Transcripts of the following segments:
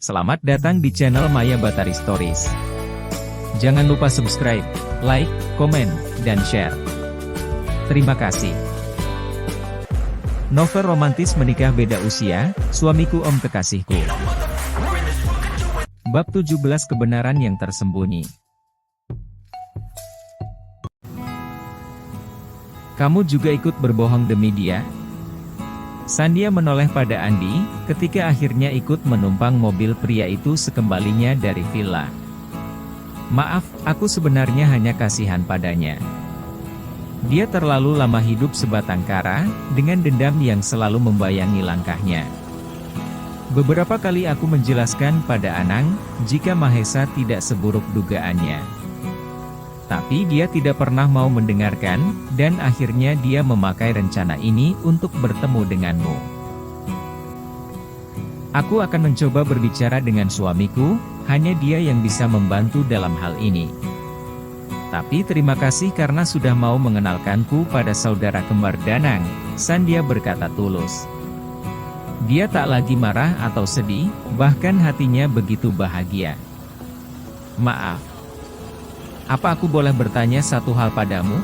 Selamat datang di channel Maya Batari Stories. Jangan lupa subscribe, like, komen, dan share. Terima kasih. Novel romantis menikah beda usia, suamiku om kekasihku. Bab 17 Kebenaran yang tersembunyi. Kamu juga ikut berbohong demi dia? Sandia menoleh pada Andi, ketika akhirnya ikut menumpang mobil pria itu sekembalinya dari villa. Maaf, aku sebenarnya hanya kasihan padanya. Dia terlalu lama hidup sebatang kara, dengan dendam yang selalu membayangi langkahnya. Beberapa kali aku menjelaskan pada Anang, jika Mahesa tidak seburuk dugaannya. Tapi dia tidak pernah mau mendengarkan, dan akhirnya dia memakai rencana ini untuk bertemu denganmu. Aku akan mencoba berbicara dengan suamiku, hanya dia yang bisa membantu dalam hal ini. Tapi terima kasih karena sudah mau mengenalkanku pada saudara kembar Danang, Sandia berkata tulus. Dia tak lagi marah atau sedih, bahkan hatinya begitu bahagia. Maaf. Apa aku boleh bertanya satu hal padamu?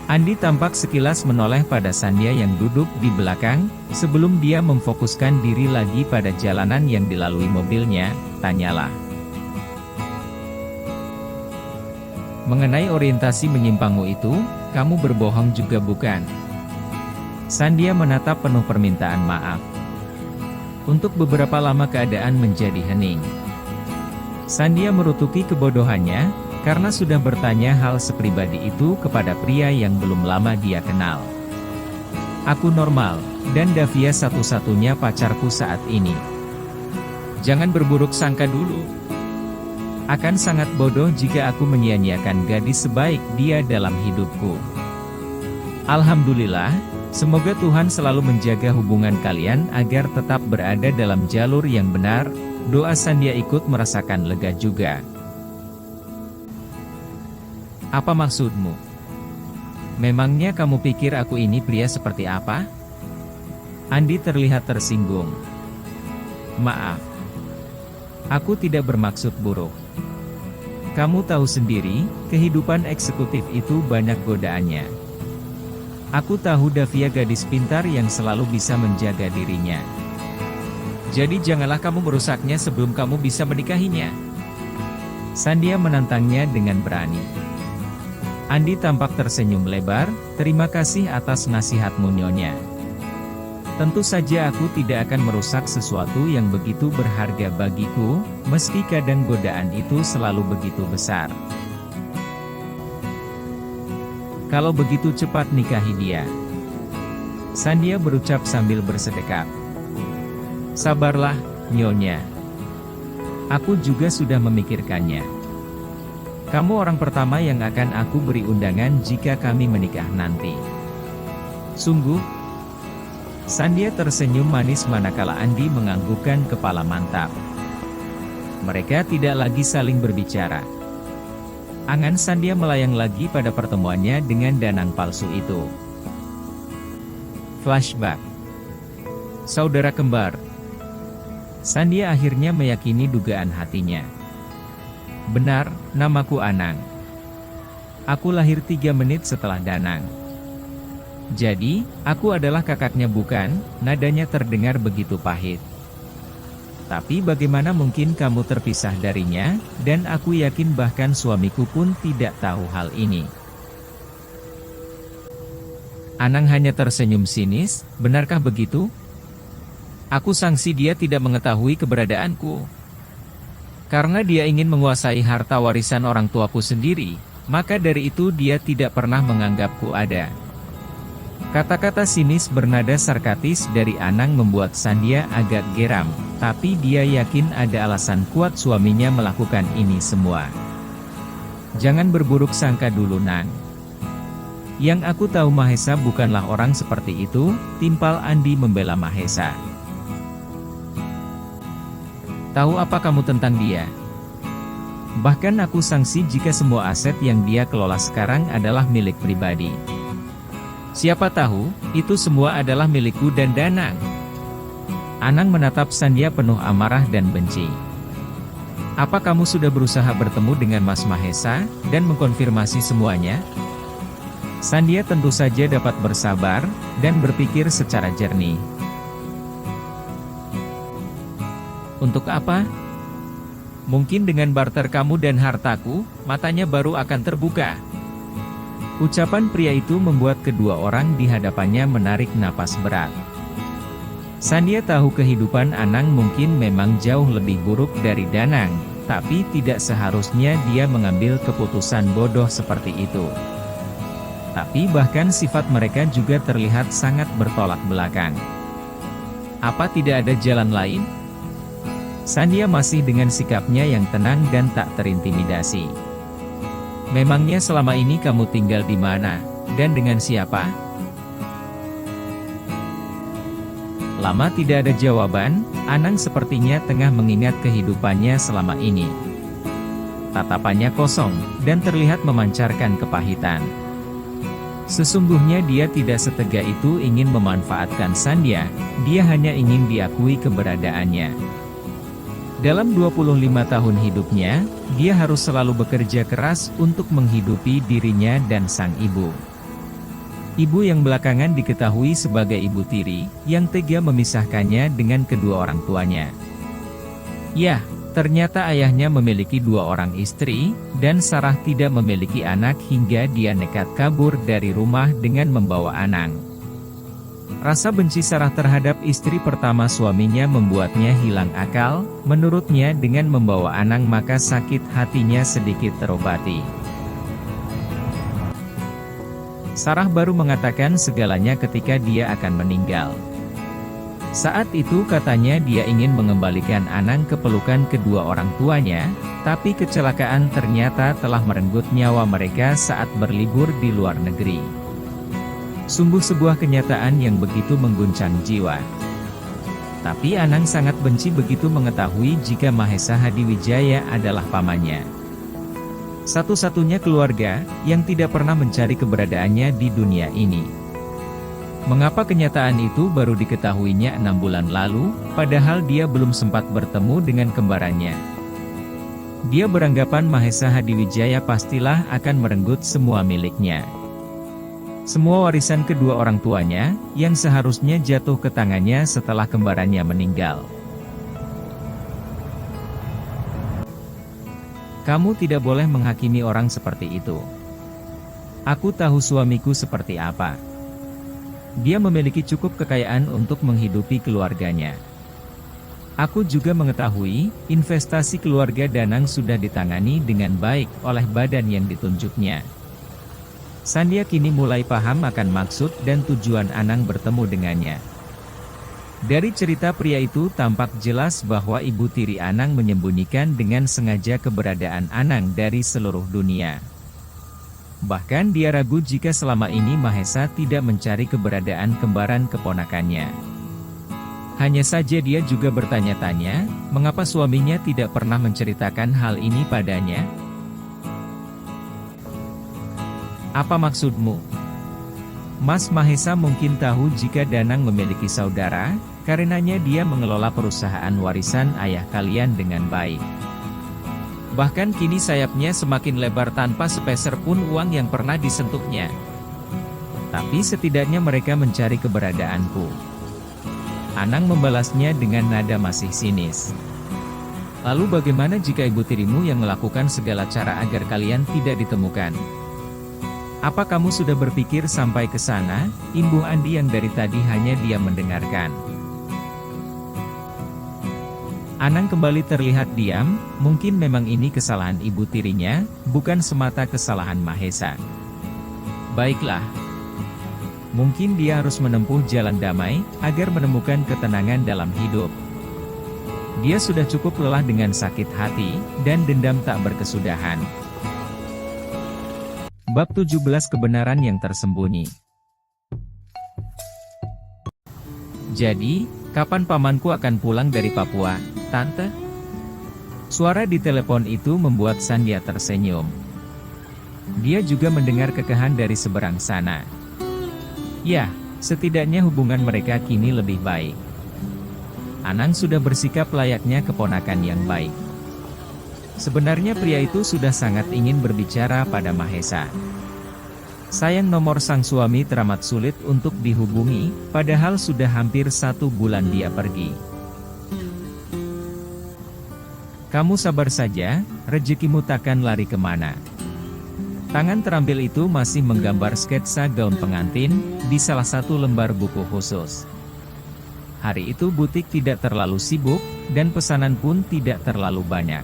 Andi tampak sekilas menoleh pada Sandia yang duduk di belakang, sebelum dia memfokuskan diri lagi pada jalanan yang dilalui mobilnya, tanyalah. Mengenai orientasi menyimpangmu itu, kamu berbohong juga bukan? Sandia menatap penuh permintaan maaf. Untuk beberapa lama keadaan menjadi hening. Sandia merutuki kebodohannya, karena sudah bertanya hal sepribadi itu kepada pria yang belum lama dia kenal. Aku normal, dan Davia satu-satunya pacarku saat ini. Jangan berburuk sangka dulu. Akan sangat bodoh jika aku menyia-nyiakan gadis sebaik dia dalam hidupku. Alhamdulillah, semoga Tuhan selalu menjaga hubungan kalian agar tetap berada dalam jalur yang benar. Doa Sandia ikut merasakan lega juga. Apa maksudmu? Memangnya kamu pikir aku ini pria seperti apa? Andi terlihat tersinggung. Maaf. Aku tidak bermaksud buruk. Kamu tahu sendiri, kehidupan eksekutif itu banyak godaannya. Aku tahu Davia gadis pintar yang selalu bisa menjaga dirinya. Jadi janganlah kamu merusaknya sebelum kamu bisa menikahinya. Sandia menantangnya dengan berani. Andi tampak tersenyum lebar, terima kasih atas nasihatmu Nyonya. Tentu saja aku tidak akan merusak sesuatu yang begitu berharga bagiku, meski kadang godaan itu selalu begitu besar. Kalau begitu cepat nikahi dia. Sandia berucap sambil bersedekap. Sabarlah, Nyonya. Aku juga sudah memikirkannya. Kamu orang pertama yang akan aku beri undangan jika kami menikah nanti. Sungguh? Sandia tersenyum manis manakala Andi menganggukkan kepala mantap. Mereka tidak lagi saling berbicara. Angan Sandia melayang lagi pada pertemuannya dengan Danang palsu itu. Flashback. Saudara kembar. Sandia akhirnya meyakini dugaan hatinya. Benar, namaku Anang. Aku lahir 3 menit setelah Danang. Jadi, aku adalah kakaknya bukan? Nadanya terdengar begitu pahit. Tapi bagaimana mungkin kamu terpisah darinya, dan aku yakin bahkan suamiku pun tidak tahu hal ini. Anang hanya tersenyum sinis, benarkah begitu? Aku sangsi dia tidak mengetahui keberadaanku. Karena dia ingin menguasai harta warisan orang tuaku sendiri, maka dari itu dia tidak pernah menganggapku ada. Kata-kata sinis bernada sarkastis dari Anang membuat Sandia agak geram, tapi dia yakin ada alasan kuat suaminya melakukan ini semua. Jangan berburuk sangka dulu Nang. Yang aku tahu Mahesa bukanlah orang seperti itu, timpal Andi membela Mahesa. Tahu apa kamu tentang dia? Bahkan aku sangsi jika semua aset yang dia kelola sekarang adalah milik pribadi. Siapa tahu, itu semua adalah milikku dan Danang. Anang menatap Sandia penuh amarah dan benci. Apa kamu sudah berusaha bertemu dengan Mas Mahesa, dan mengkonfirmasi semuanya? Sandia tentu saja dapat bersabar, dan berpikir secara jernih. Untuk apa? Mungkin dengan barter kamu dan hartaku, matanya baru akan terbuka. Ucapan pria itu membuat kedua orang di hadapannya menarik napas berat. Sandia tahu kehidupan Anang mungkin memang jauh lebih buruk dari Danang, tapi tidak seharusnya dia mengambil keputusan bodoh seperti itu. Tapi bahkan sifat mereka juga terlihat sangat bertolak belakang. Apa tidak ada jalan lain? Sandia masih dengan sikapnya yang tenang dan tak terintimidasi. Memangnya selama ini kamu tinggal di mana, dan dengan siapa? Lama tidak ada jawaban, Anang sepertinya tengah mengingat kehidupannya selama ini. Tatapannya kosong, dan terlihat memancarkan kepahitan. Sesungguhnya dia tidak setega itu ingin memanfaatkan Sandia, dia hanya ingin diakui keberadaannya. Dalam 25 tahun hidupnya, dia harus selalu bekerja keras untuk menghidupi dirinya dan sang ibu. Ibu yang belakangan diketahui sebagai ibu tiri, yang tega memisahkannya dengan kedua orang tuanya. Ya, ternyata ayahnya memiliki 2 orang istri, dan Sarah tidak memiliki anak hingga dia nekat kabur dari rumah dengan membawa Anang. Rasa benci Sarah terhadap istri pertama suaminya membuatnya hilang akal, menurutnya dengan membawa Anang maka sakit hatinya sedikit terobati. Sarah baru mengatakan segalanya ketika dia akan meninggal. Saat itu katanya dia ingin mengembalikan Anang ke pelukan kedua orang tuanya, tapi kecelakaan ternyata telah merenggut nyawa mereka saat berlibur di luar negeri. Sungguh sebuah kenyataan yang begitu mengguncang jiwa. Tapi Anang sangat benci begitu mengetahui jika Mahesa Hadiwijaya adalah pamannya. Satu-satunya keluarga yang tidak pernah mencari keberadaannya di dunia ini. Mengapa kenyataan itu baru diketahuinya 6 bulan lalu, padahal dia belum sempat bertemu dengan kembarannya? Dia beranggapan Mahesa Hadiwijaya pastilah akan merenggut semua miliknya. Semua warisan kedua orang tuanya, yang seharusnya jatuh ke tangannya setelah kembarannya meninggal. Kamu tidak boleh menghakimi orang seperti itu. Aku tahu suamiku seperti apa. Dia memiliki cukup kekayaan untuk menghidupi keluarganya. Aku juga mengetahui, investasi keluarga Danang sudah ditangani dengan baik oleh badan yang ditunjuknya. Sandia kini mulai paham akan maksud dan tujuan Anang bertemu dengannya. Dari cerita pria itu tampak jelas bahwa ibu tiri Anang menyembunyikan dengan sengaja keberadaan Anang dari seluruh dunia. Bahkan dia ragu jika selama ini Mahesa tidak mencari keberadaan kembaran keponakannya. Hanya saja dia juga bertanya-tanya, mengapa suaminya tidak pernah menceritakan hal ini padanya? Apa maksudmu? Mas Mahesa mungkin tahu jika Danang memiliki saudara, karenanya dia mengelola perusahaan warisan ayah kalian dengan baik. Bahkan kini sayapnya semakin lebar tanpa sepeser pun uang yang pernah disentuhnya. Tapi setidaknya mereka mencari keberadaanku. Anang membalasnya dengan nada masih sinis. Lalu bagaimana jika ibu tirimu yang melakukan segala cara agar kalian tidak ditemukan? Apa kamu sudah berpikir sampai ke sana? Imbuh Andi yang dari tadi hanya diam mendengarkan. Anang kembali terlihat diam, mungkin memang ini kesalahan ibu tirinya, bukan semata kesalahan Mahesa. Baiklah. Mungkin dia harus menempuh jalan damai, agar menemukan ketenangan dalam hidup. Dia sudah cukup lelah dengan sakit hati, dan dendam tak berkesudahan. Bab 17 Kebenaran yang tersembunyi. Jadi, kapan pamanku akan pulang dari Papua, Tante? Suara di telepon itu membuat Sandia tersenyum. Dia juga mendengar kekahan dari seberang sana. Ya, setidaknya hubungan mereka kini lebih baik. Anang sudah bersikap layaknya keponakan yang baik. Sebenarnya pria itu sudah sangat ingin berbicara pada Mahesa. Sayang nomor sang suami teramat sulit untuk dihubungi, padahal sudah hampir 1 bulan dia pergi. Kamu sabar saja, rezekimu takkan lari kemana. Tangan terampil itu masih menggambar sketsa gaun pengantin, di salah satu lembar buku khusus. Hari itu butik tidak terlalu sibuk, dan pesanan pun tidak terlalu banyak.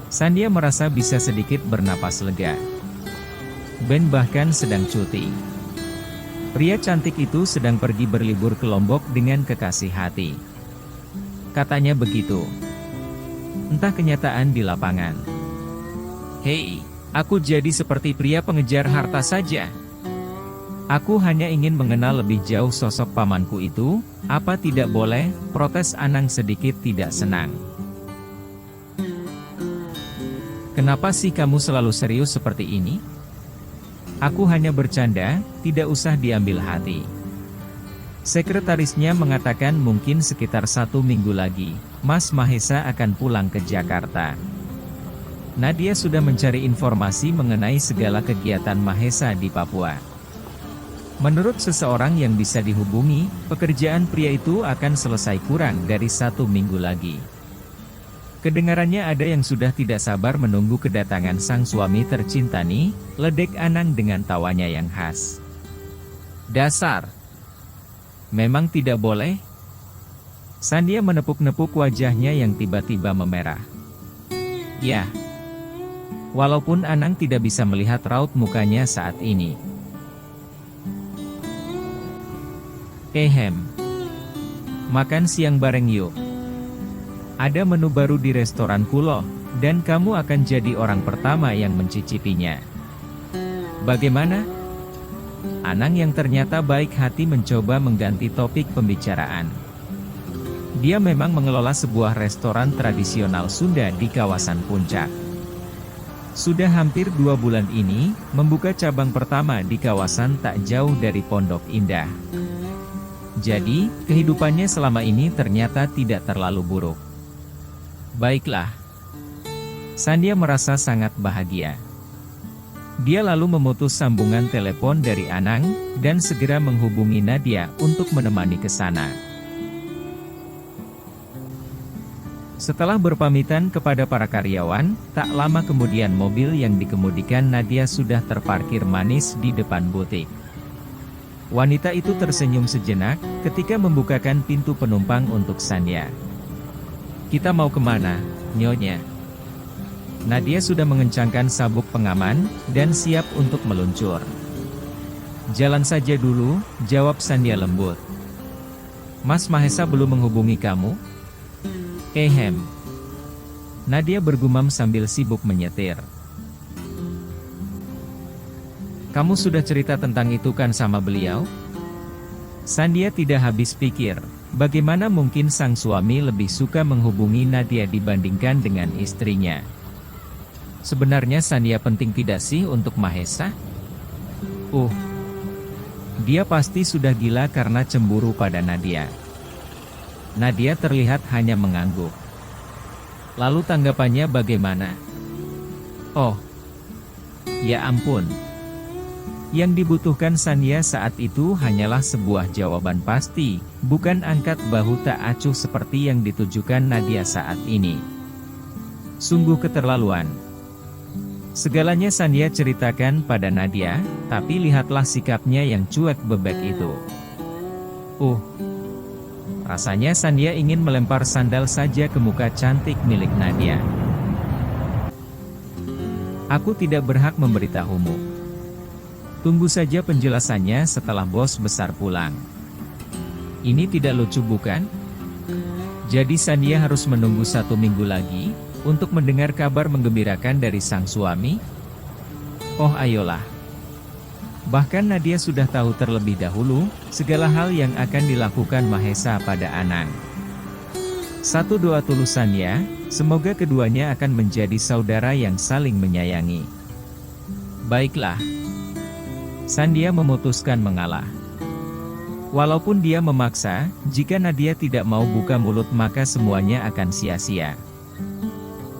Sandia merasa bisa sedikit bernapas lega. Ben bahkan sedang cuti. Pria cantik itu sedang pergi berlibur ke Lombok dengan kekasih hati. Katanya begitu. Entah kenyataan di lapangan. Hei, aku jadi seperti pria pengejar harta saja. Aku hanya ingin mengenal lebih jauh sosok pamanku itu, apa tidak boleh? Protes Anang sedikit tidak senang. Kenapa sih kamu selalu serius seperti ini? Aku hanya bercanda, tidak usah diambil hati. Sekretarisnya mengatakan mungkin sekitar 1 minggu lagi, Mas Mahesa akan pulang ke Jakarta. Nadia sudah mencari informasi mengenai segala kegiatan Mahesa di Papua. Menurut seseorang yang bisa dihubungi, pekerjaan pria itu akan selesai kurang dari 1 minggu lagi. Kedengarannya ada yang sudah tidak sabar menunggu kedatangan sang suami tercinta nih, ledek Anang dengan tawanya yang khas. Dasar! Memang tidak boleh? Sandia menepuk-nepuk wajahnya yang tiba-tiba memerah. Ya. Walaupun Anang tidak bisa melihat raut mukanya saat ini. Makan siang bareng yuk. Ada menu baru di restoranku loh, dan kamu akan jadi orang pertama yang mencicipinya. Bagaimana? Anang yang ternyata baik hati mencoba mengganti topik pembicaraan. Dia memang mengelola sebuah restoran tradisional Sunda di kawasan Puncak. Sudah hampir 2 bulan ini, membuka cabang pertama di kawasan tak jauh dari Pondok Indah. Jadi, kehidupannya selama ini ternyata tidak terlalu buruk. Baiklah. Sandia merasa sangat bahagia. Dia lalu memutus sambungan telepon dari Anang, dan segera menghubungi Nadia untuk menemani ke sana. Setelah berpamitan kepada para karyawan, tak lama kemudian mobil yang dikemudikan Nadia sudah terparkir manis di depan butik. Wanita itu tersenyum sejenak, ketika membukakan pintu penumpang untuk Sandia. Kita mau kemana, Nyonya? Nadia sudah mengencangkan sabuk pengaman, dan siap untuk meluncur. Jalan saja dulu, jawab Sandia lembut. Mas Mahesa belum menghubungi kamu? Nadia bergumam sambil sibuk menyetir. Kamu sudah cerita tentang itu kan sama beliau? Sandia tidak habis pikir, bagaimana mungkin sang suami lebih suka menghubungi Nadia dibandingkan dengan istrinya. Sebenarnya Sandia penting tidak sih untuk Mahesa? Dia pasti sudah gila karena cemburu pada Nadia. Nadia terlihat hanya mengangguk. Lalu tanggapannya bagaimana? Oh, ya ampun. Yang dibutuhkan Sandia saat itu hanyalah sebuah jawaban pasti, bukan angkat bahu tak acuh seperti yang ditujukan Nadia saat ini. Sungguh keterlaluan. Segalanya Sandia ceritakan pada Nadia, tapi lihatlah sikapnya yang cuek bebek itu. Rasanya Sandia ingin melempar sandal saja ke muka cantik milik Nadia. Aku tidak berhak memberitahumu. Tunggu saja penjelasannya setelah bos besar pulang. Ini tidak lucu bukan? Jadi Sandia harus menunggu 1 minggu lagi, untuk mendengar kabar menggembirakan dari sang suami? Oh ayolah. Bahkan Nadia sudah tahu terlebih dahulu, segala hal yang akan dilakukan Mahesa pada Anang. Satu doa tulusannya, semoga keduanya akan menjadi saudara yang saling menyayangi. Baiklah. Sandia memutuskan mengalah. Walaupun dia memaksa, jika Nadia tidak mau buka mulut maka semuanya akan sia-sia.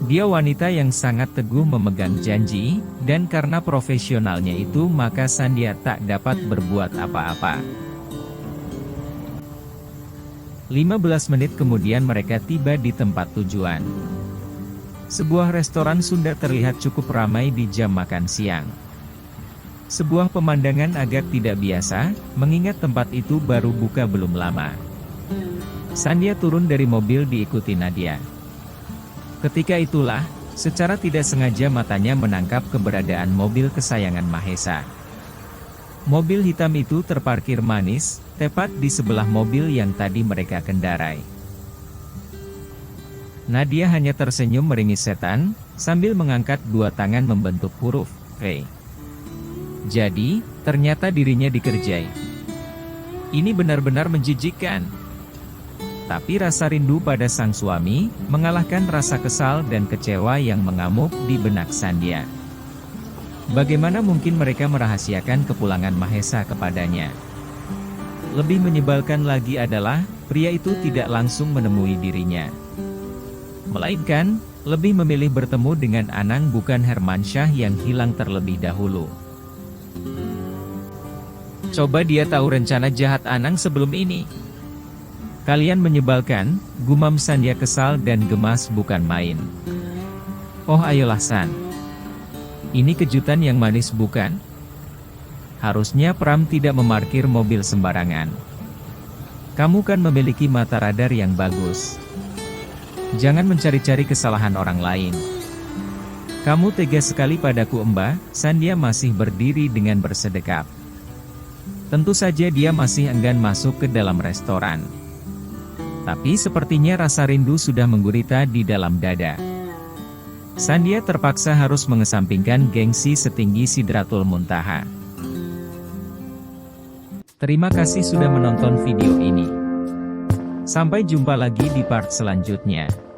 Dia wanita yang sangat teguh memegang janji, dan karena profesionalnya itu maka Sandia tak dapat berbuat apa-apa. 15 menit kemudian mereka tiba di tempat tujuan. Sebuah restoran Sunda terlihat cukup ramai di jam makan siang. Sebuah pemandangan agak tidak biasa, mengingat tempat itu baru buka belum lama. Sandia turun dari mobil diikuti Nadia. Ketika itulah, secara tidak sengaja matanya menangkap keberadaan mobil kesayangan Mahesa. Mobil hitam itu terparkir manis, tepat di sebelah mobil yang tadi mereka kendarai. Nadia hanya tersenyum meringis setan, sambil mengangkat dua tangan membentuk huruf V. Jadi, ternyata dirinya dikerjai. Ini benar-benar menjijikkan. Tapi rasa rindu pada sang suami, mengalahkan rasa kesal dan kecewa yang mengamuk di benak Sandia. Bagaimana mungkin mereka merahasiakan kepulangan Mahesa kepadanya? Lebih menyebalkan lagi adalah, pria itu tidak langsung menemui dirinya. Melainkan, lebih memilih bertemu dengan Anang bukan Hermansyah yang hilang terlebih dahulu. Coba dia tahu rencana jahat Anang sebelum ini. Kalian menyebalkan, gumam Sandia kesal dan gemas bukan main. Oh ayolah San. Ini kejutan yang manis bukan? Harusnya Pram tidak memarkir mobil sembarangan. Kamu kan memiliki mata radar yang bagus. Jangan mencari-cari kesalahan orang lain. Kamu tega sekali padaku Mbah. Sandia masih berdiri dengan bersedekap. Tentu saja dia masih enggan masuk ke dalam restoran. Tapi sepertinya rasa rindu sudah menggurita di dalam dada. Sandia terpaksa harus mengesampingkan gengsi setinggi Sidratul Muntaha. Terima kasih sudah menonton video ini. Sampai jumpa lagi di part selanjutnya.